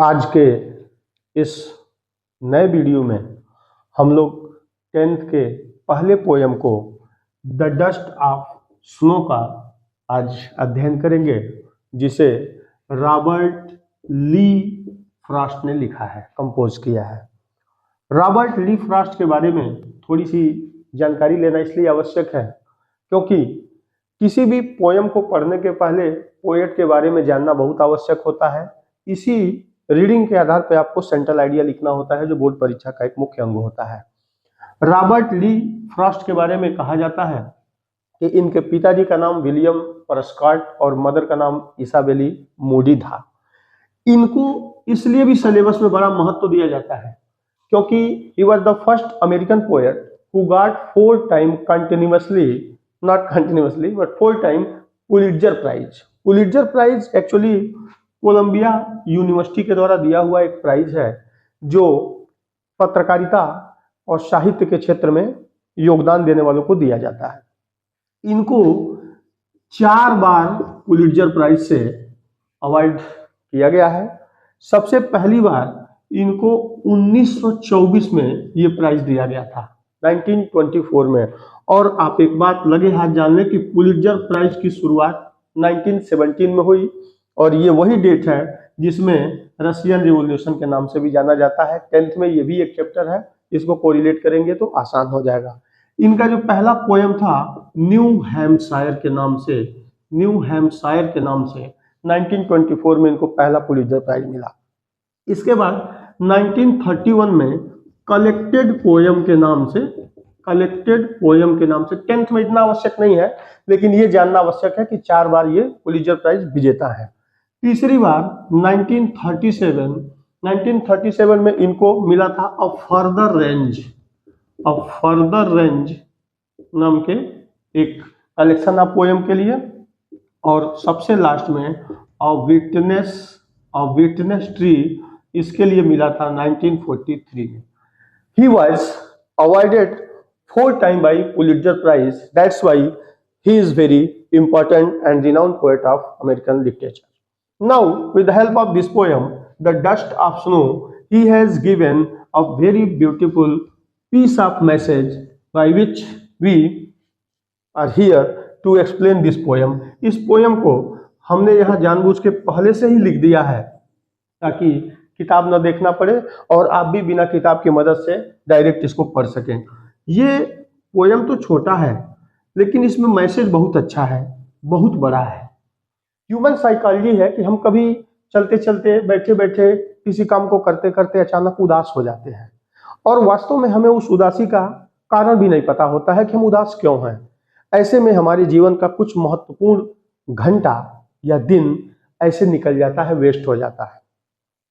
आज के इस नए वीडियो में हम लोग 10th के पहले पोयम को द डस्ट ऑफ स्नो का आज अध्ययन करेंगे, जिसे रॉबर्ट ली फ्रॉस्ट ने लिखा है, कंपोज किया है। रॉबर्ट ली फ्रॉस्ट के बारे में थोड़ी सी जानकारी लेना इसलिए आवश्यक है क्योंकि किसी भी पोयम को पढ़ने के पहले पोएट के बारे में जानना बहुत आवश्यक होता है। इसी रीडिंग के आधार पर आपको सेंट्रल आइडिया लिखना होता है, जो बोर्ड परीक्षा का एक मुख्य अंग होता है। रॉबर्ट ली फ्रॉस्ट के बारे में कहा जाता है कि इनके पिताजी का नाम विलियम परस्कॉट और मदर का नाम इसाबेली मूडी था। इनको इसलिए भी सिलेबस में बड़ा महत्व दिया जाता है क्योंकि he was the first American poet who got 4 time continuously, not continuously but 4 time Pulitzer prize. Pulitzer prize actually Columbia University के द्वारा दिया हुआ एक प्राइज है जो पत्रकारिता और साहित्य के क्षेत्र में योगदान देने वालों को दिया जाता है। इनको 4 बार पुलिट्जर प्राइज से अवार्ड किया गया है। सबसे पहली बार इनको 1924 में ये प्राइज दिया गया था, 1924 में। और आप एक बात लगे हाथ जान लें कि पुलिट्जर प्राइज की शुरुआत 1917 में हुई और ये वही डेट है जिसमें रशियन रिवॉल्यूशन के नाम से भी जाना जाता है। 10th में ये भी एक चैप्टर है, इसको कोरिलेट करेंगे तो आसान हो जाएगा। इनका जो पहला पोयम था न्यू हैम्पशायर के नाम से, न्यू हैम्पशायर के नाम से 1924 में इनको पहला पुलिट्जर प्राइज मिला। इसके बाद 1931 में कलेक्टेड पोयम के नाम से, कलेक्टेड पोयम के नाम से, 10th में इतना आवश्यक नहीं है लेकिन ये जानना आवश्यक है कि 4 बार ये पुलिट्जर प्राइज विजेता है। तीसरी बार 1937 में इनको मिला था a further range, a further range नाम के एक कलेक्शन ऑफ पोयम के लिए। और सबसे लास्ट में अ विटनेस ट्री, इसके लिए मिला था 1943 में। He was awarded 4 time by Pulitzer prize, that's why he is very important and renowned poet of American literature. Now, with the help of this poem, The Dust of Snow, he has given a very beautiful piece of message by which we are here to explain this poem. इस poem को हमने यहाँ जानबूझ के पहले से ही लिख दिया है ताकि किताब न देखना पड़े और आप भी बिना किताब की मदद से डायरेक्ट इसको पढ़ सकें। ये पोयम तो छोटा है लेकिन इसमें मैसेज बहुत अच्छा है, बहुत बड़ा है। ह्यूमन साइकोलॉजी है कि हम कभी चलते चलते, बैठे बैठे, किसी काम को करते करते अचानक उदास हो जाते हैं और वास्तव में हमें उस उदासी का कारण भी नहीं पता होता है कि हम उदास क्यों हैं। ऐसे में हमारे जीवन का कुछ महत्वपूर्ण घंटा या दिन ऐसे निकल जाता है, वेस्ट हो जाता है।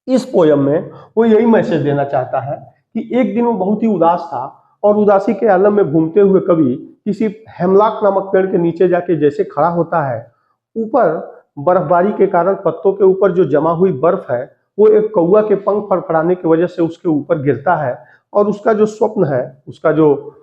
इस पोयम में वो यही मैसेज देना चाहता है कि एक दिन वो बहुत ही उदास था और उदासी के आलम में घूमते हुए कभी किसी हेमलॉक नामक पेड़ के नीचे जाके जैसे खड़ा होता है, ऊपर बर्फबारी के कारण पत्तों के ऊपर जो जमा हुई बर्फ है वो एक कौवा के पंख फड़फड़ाने की वजह से उसके ऊपर गिरता है और उसका जो स्वप्न है, उसका जो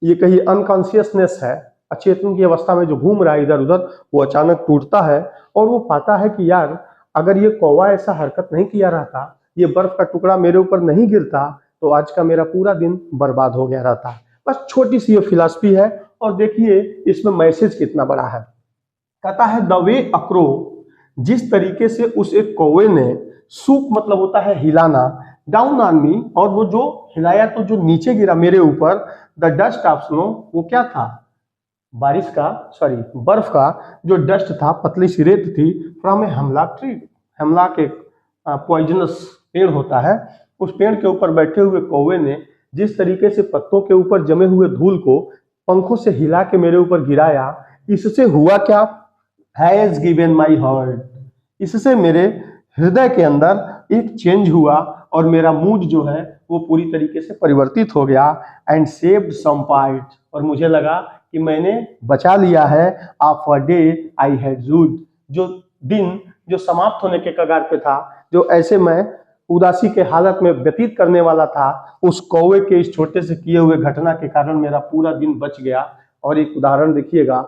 ये कहिए अनकॉन्शियसनेस है, अचेतन की अवस्था में जो घूम रहा है इधर उधर, वो अचानक टूटता है और वो पाता है कि यार अगर ये कौवा ऐसा हरकत नहीं किया रहता, ये बर्फ का टुकड़ा मेरे ऊपर नहीं गिरता तो आज का मेरा पूरा दिन बर्बाद हो गया रहता। बस छोटी सी ये फिलॉसफी है और देखिए इसमें मैसेज कितना बड़ा है। कहता है द वे अक्रो, जिस तरीके से उस एक कौवे ने सूप मतलब होता है हिलाना, डाउन ऑन मी, और वो जो हिलाया तो जो नीचे गिरा मेरे ऊपर, द डस्ट ऑफ स्नो, वो क्या था, बारिश का, सॉरी बर्फ का जो डस्ट था, पतली सी रेत थी, from a hemlock tree. Hemlock एक पॉइजनस पेड़ होता है, उस पेड़ के ऊपर बैठे हुए कौवे ने जिस तरीके से पत्तों के ऊपर जमे हुए धूल को पंखों से हिला के मेरे ऊपर गिराया, इससे हुआ क्या, हैज गिवन माई हार्ट, इससे मेरे हृदय के अंदर एक चेंज हुआ और मेरा मूड जो है वो पूरी तरीके से परिवर्तित हो गया। एंड सेव्ड सम पार्ट, और मुझे लगा कि मैंने बचा लिया है of a day I had rued, जो दिन जो समाप्त होने के कगार पे था, जो ऐसे मैं उदासी के हालत में व्यतीत करने वाला था, उस कौवे के इस छोटे से किए हुए घटना के कारण मेरा पूरा दिन बच गया। और एक उदाहरण देखिएगा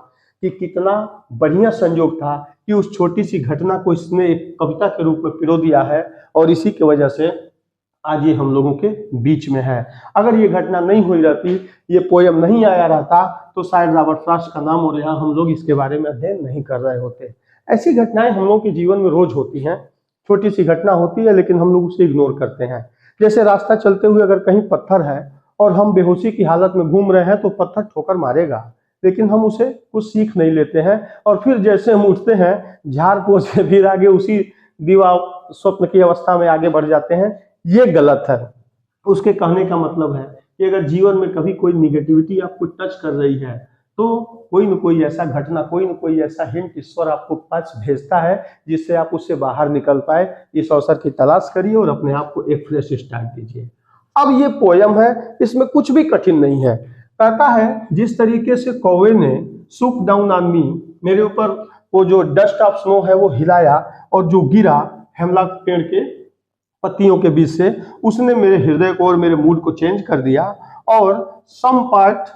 कि कितना बढ़िया संयोग था कि उस छोटी सी घटना को इसने एक कविता के रूप में पिरो दिया है और इसी की वजह से आज ये हम लोगों के बीच में है। अगर ये घटना नहीं हुई रहती, ये पोयम नहीं आया रहता, तो शायद रॉबर्ट फ्रॉस्ट का नाम और यहाँ हम लोग इसके बारे में अध्ययन नहीं कर रहे होते। ऐसी घटनाएं हम लोगों के जीवन में रोज होती हैं। छोटी सी घटना होती है लेकिन हम लोग उसे इग्नोर करते हैं। जैसे रास्ता चलते हुए अगर कहीं पत्थर है और हम बेहोशी की हालत में घूम रहे हैं तो पत्थर ठोकर मारेगा, लेकिन हम उसे कुछ सीख नहीं लेते हैं और फिर जैसे हम उठते हैं झाड़ पोछ से फिर आगे उसी दीवा स्वप्न की अवस्था में आगे बढ़ जाते हैं। ये गलत है। उसके कहने का मतलब है कि अगर जीवन में कभी कोई निगेटिविटी आपको टच कर रही है तो कोई न कोई ऐसा घटना, कोई न कोई ऐसा हिंट ईश्वर आपको पास भेजता है जिससे आप उससे बाहर निकल पाए। इस अवसर की तलाश करिए और अपने आप को एक फ्रेश स्टार्ट दीजिए। अब ये पोयम है, इसमें कुछ भी कठिन नहीं है। कहता है जिस तरीके से कौवे ने सूक डाउन ऑन मी, मेरे ऊपर वो जो डस्ट ऑफ स्नो है वो हिलाया और जो गिरा हेमलॉक पेड़ के पत्तियों के बीच से, उसने मेरे हृदय को और मेरे मूड को चेंज कर दिया। और some part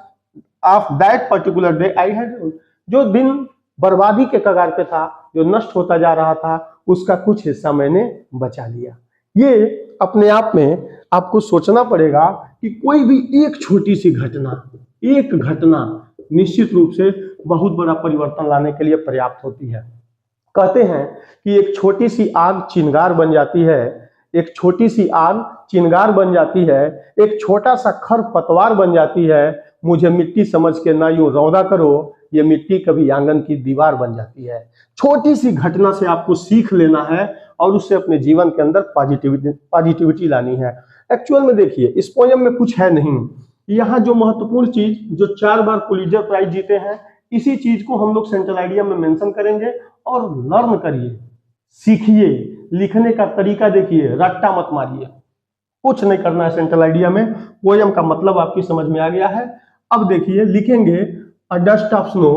of that particular day I had, जो दिन बर्बादी के कगार पे था, जो नष्ट होता जा रहा था, उसका कुछ हिस्सा मैंने बचा लिया। ये अपने आप में आपको सोचना पड़ेगा कि कोई भी एक छोटी सी घटना, एक घटना निश्चित रूप से बहुत बड़ा परिवर्तन लाने के लिए पर्याप्त होती है। कहते हैं कि एक छोटी सी आग चिंगार बन जाती है, एक छोटी सी आग चिंगार बन जाती है, एक छोटा सा खर पतवार बन जाती है। मुझे मिट्टी समझ के ना यूं रौदा करो, ये मिट्टी कभी आंगन की दीवार बन जाती है। छोटी सी घटना से आपको सीख लेना है और उससे अपने जीवन के अंदर पॉजिटिविटी लानी है। एक्चुअल में देखिए, इस पोयम में कुछ है नहीं। यहाँ जो महत्वपूर्ण चीज, जो 4 बार पुलित्जर प्राइज जीते हैं, इसी चीज को हम लोग सेंट्रल आइडिया में मेंशन करेंगे और लर्न करिए, सीखिए। लिखने का तरीका देखिए, रट्टा मत मारिए, कुछ नहीं करना है सेंट्रल आइडिया में। पोयम का मतलब आपकी समझ में आ गया है। अब देखिए, लिखेंगे a dust of snow,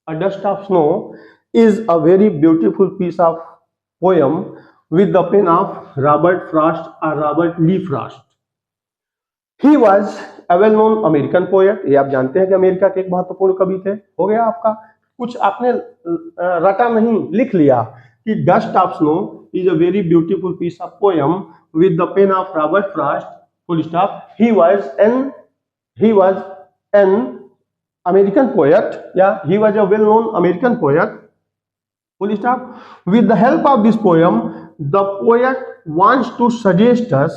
a dust of snow is a very beautiful piece of poem with the pen of Robert Frost or Robert Lee Frost. He was a well-known American poet. ये आप जानते हैं कि America के एक महत्वपूर्ण कवि थे। हो गया आपका, कुछ आपने रटा नहीं, लिख लिया कि dust of snow is a very beautiful piece of poem with the pen of Robert Frost. Full stop. He was an American poet. Yeah, he was a well-known American poet. Full stop. With the help of this poem, the poet wants to suggest us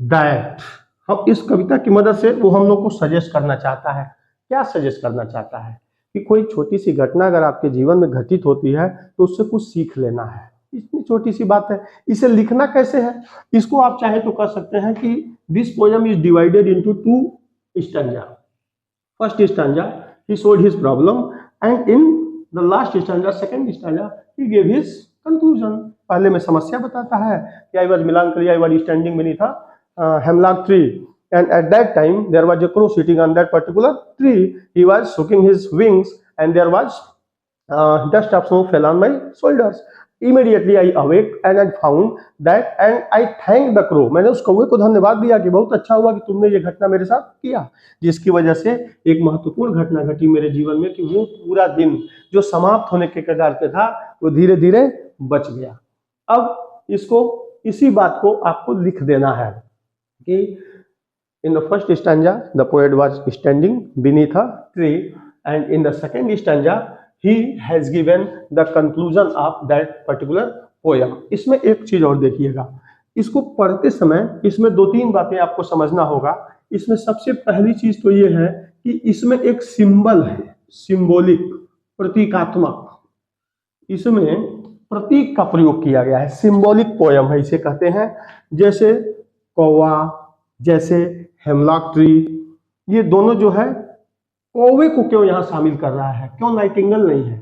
that, हम इस कविता की मदद से वो हम लोग को suggest करना चाहता है। क्या सजेस्ट करना चाहता है? कि कोई छोटी सी घटना अगर आपके जीवन में घटित होती है तो उससे कुछ सीख लेना है। इतनी छोटी सी बात है। इसे लिखना कैसे है? इसको आप चाहे तो कह सकते हैं कि this poem is divided into 2 stanza. First stanza he showed his problem and in the last stanza, second stanza, he gave his conclusion. पहले में समस्या बताता है कि I was melancholy, I was standing beneath a hemlock tree and at that time there was a crow sitting on that particular tree. He was shaking his wings and there was dust of snow fell on my shoulders. Immediately I awake and I found that and I thanked the crow. मैंने उस कौवे को धन्यवाद दिया कि बहुत अच्छा हुआ कि तुमने ये घटना मेरे साथ किया, जिसकी वजह से एक महत्वपूर्ण घटना घटी मेरे जीवन में कि वो पूरा दिन जो समाप्त होने के कगार पे था वो धीरे धीरे बच गया। अब इसको, इसी बात को आपको लिख देना है कि in the first stanza the poet was standing beneath a tree and in the second stanza he has given the conclusion of that particular poem. इसमें एक चीज और देखिएगा, इसको पढ़ते समय इसमें 2-3 बातें आपको समझना होगा। इसमें सबसे पहली चीज तो ये है कि इसमें एक सिंबल है, सिंबॉलिक, प्रतीकात्मक, इसमें प्रतीक का प्रयोग किया गया है। सिंबॉलिक पोयम है इसे कहते हैं। जैसे कौवा, जैसे हेमलॉक ट्री, ये दोनों जो है, कौवे को क्यों यहाँ शामिल कर रहा है? क्यों नाइटिंगेल नहीं है?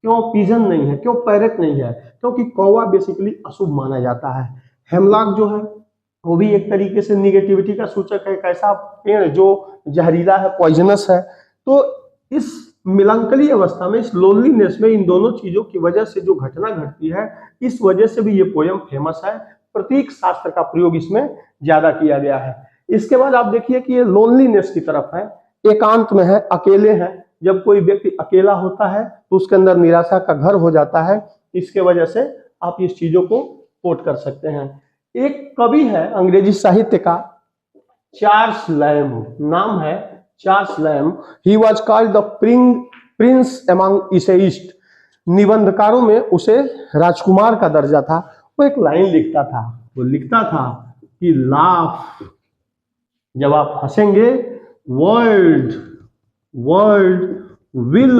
क्यों पिजन नहीं है? क्यों पैरेट नहीं है? क्योंकि कौवा बेसिकली अशुभ माना जाता है। हेमलॉक जो है वो भी एक तरीके से निगेटिविटी का सूचक है, एक ऐसा पेड़ जो जहरीला है, पॉइजनस है। तो इस मिलंकली अवस्था में, इस लोनलीनेस में, इन दोनों चीजों की वजह से जो घटना घटती है, इस वजह से भी ये पोयम फेमस है। प्रतीक शास्त्र का प्रयोग इसमें ज्यादा किया गया है। इसके बाद आप देखिए कि ये लोनलीनेस की तरफ है। एकांत में है, अकेले हैं। जब कोई व्यक्ति अकेला होता है तो उसके अंदर निराशा का घर हो जाता है। इसके वजह से आप इस चीजों को कोट कर सकते हैं। एक कवि है अंग्रेजी साहित्य का, चार्ल्स लैम्ब, नाम है Charles Lamb. He was called the prince among essayists. निबंधकारों में उसे राजकुमार का दर्जा था। वो एक लाइन लिखता था, वो लिखता था कि लाफ, जब आप हंसेंगे world will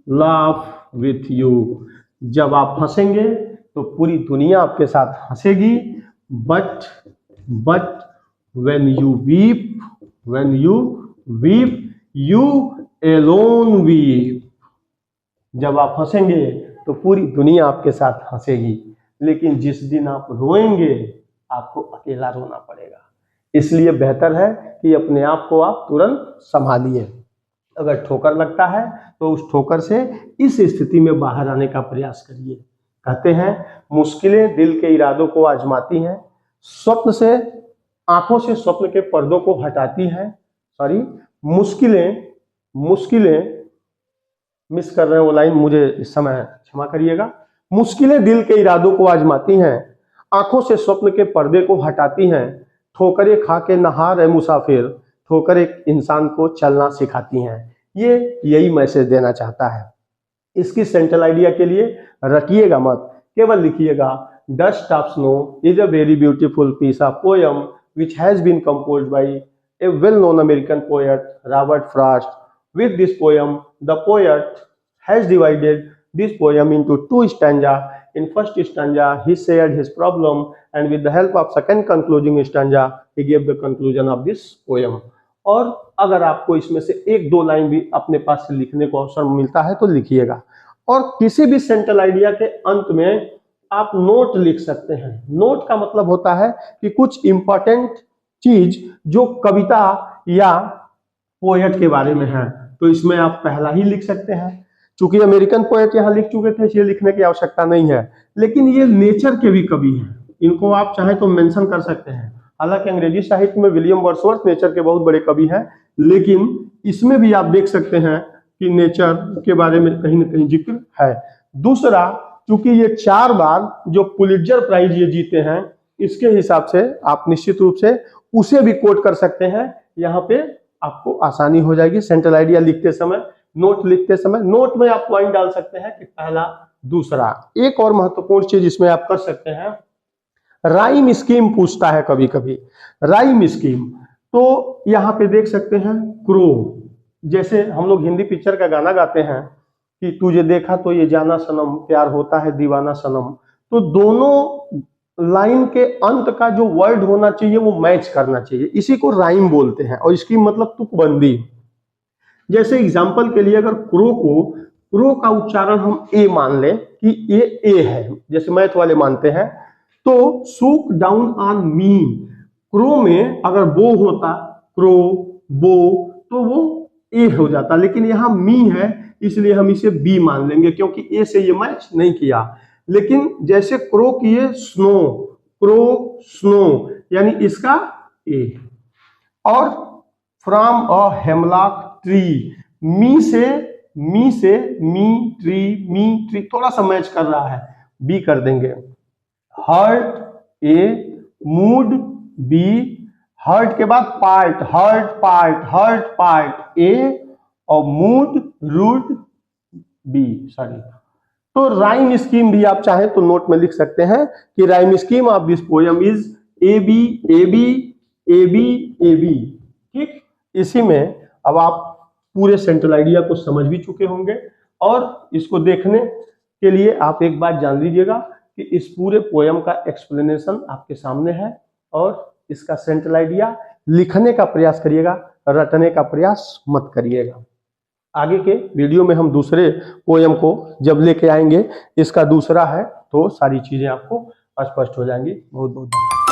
laugh with you. जब आप हंसेंगे तो पूरी दुनिया आपके साथ हंसेगी। But when you weep you alone weep। जब आप हंसेंगे तो पूरी दुनिया आपके साथ हंसेगी, लेकिन जिस दिन आप रोएंगे आपको अकेला रोना पड़ेगा। इसलिए बेहतर है कि अपने आप को आप तुरंत संभालिए। अगर ठोकर लगता है तो उस ठोकर से इस स्थिति में बाहर आने का प्रयास करिए। कहते हैं मुश्किलें दिल के इरादों को आजमाती हैं, स्वप्न से आंखों से स्वप्न के पर्दों को हटाती हैं। मुश्किलें मिस कर रहे हैं वो लाइन, मुझे इस समय क्षमा करिएगा। मुश्किलें दिल के इरादों को आजमाती हैं, आंखों से स्वप्न के पर्दे को हटाती हैं। ठोकरें खा के नहार है मुसाफिर, ठोकर एक इंसान को चलना सिखाती हैं। ये यही मैसेज देना चाहता है। इसकी सेंट्रल आइडिया के लिए रटिएगा मत, केवल लिखिएगा dust of snow is a very beautiful piece of poem which has been composed by a well-known American poet, Robert Frost. With this poem, the poet has divided this poem into two stanzas. In first stanza, he shared his problem, and with the help of second concluding stanza, he gave the conclusion of this poem. और अगर आपको इसमें से एक दो line भी अपने पास से लिखने को अवसर मिलता है तो लिखिएगा। और किसी भी सेंट्रल आइडिया के अंत में आप नोट लिख सकते हैं। नोट का मतलब होता है कि कुछ इंपॉर्टेंट चीज जो कविता या पोएट के बारे में है, तो इसमें आप पहला ही लिख सकते हैं। चूंकि अमेरिकन पोएट यहां लिख चुके थे इसलिए लिखने की आवश्यकता नहीं है, लेकिन ये नेचर के भी कवि हैं, इनको आप चाहें तो मेंशन कर सकते हैं। हालांकि अंग्रेजी साहित्य में विलियम वर्ड्सवर्थ नेचर के बहुत बड़े कवि हैं, लेकिन इसमें भी आप देख सकते हैं कि नेचर के बारे में कहीं ना कहीं जिक्र है। दूसरा, चूंकि ये 4 बार जो पुलिट्जर प्राइज ये जीते हैं, इसके हिसाब से आप निश्चित रूप से उसे भी कोट कर सकते हैं। यहाँ पे आपको आसानी हो जाएगी सेंट्रल आइडिया लिखते समय, नोट लिखते समय। नोट में आप पॉइंट डाल सकते हैं कि पहला, दूसरा। एक और महत्वपूर्ण चीज इसमें आप कर सकते हैं, राइम स्कीम पूछता है कभी कभी। राइम स्कीम तो यहाँ पे देख सकते हैं क्रो, जैसे हम लोग हिंदी पिक्चर का गाना गाते हैं कि तुझे देखा तो ये जाना सनम, प्यार होता है दीवाना सनम। तो दोनों लाइन के अंत का जो वर्ड होना चाहिए वो मैच करना चाहिए, इसी को राइम बोलते हैं। और इसकी मतलब तुकबंदी। जैसे एग्जांपल के लिए अगर क्रो का उच्चारण हम ए मान लें कि ये ए है, जैसे मैथ वाले मानते हैं, तो सूक डाउन ऑन मी, क्रो में अगर बो होता, क्रो बो, तो वो ए हो जाता, लेकिन यहाँ मी है इसलिए हम इसे बी मान लेंगे, क्योंकि ए से ये मैच नहीं किया। लेकिन जैसे क्रो किए स्नो, क्रो स्नो, यानी इसका ए। और फ्रॉम अ हेमलॉक ट्री, मी से मी ट्री थोड़ा सा मैच कर रहा है, बी कर देंगे। हर्ट ए, मूड बी, हर्ट के बाद पार्ट, हर्ट पार्ट ए, और मूड रूट बी, सॉरी। तो राइम स्कीम भी आप चाहें तो नोट में लिख सकते हैं कि rhyme scheme of this poem is a b a b a b a b. ठीक, इसी में अब आप पूरे सेंट्रल आइडिया को समझ भी चुके होंगे, और इसको देखने के लिए आप एक बात जान लीजिएगा कि इस पूरे पोएम का एक्सप्लेनेशन आपके सामने है, और इसका सेंट्रल आइडिया लिखने का प्रयास करिएगा, रटने का प्रयास मत करिएगा। आगे के वीडियो में हम दूसरे पोएम को जब लेके आएंगे, इसका दूसरा है, तो सारी चीजें आपको स्पष्ट हो जाएंगी। बहुत बहुत धन्यवाद।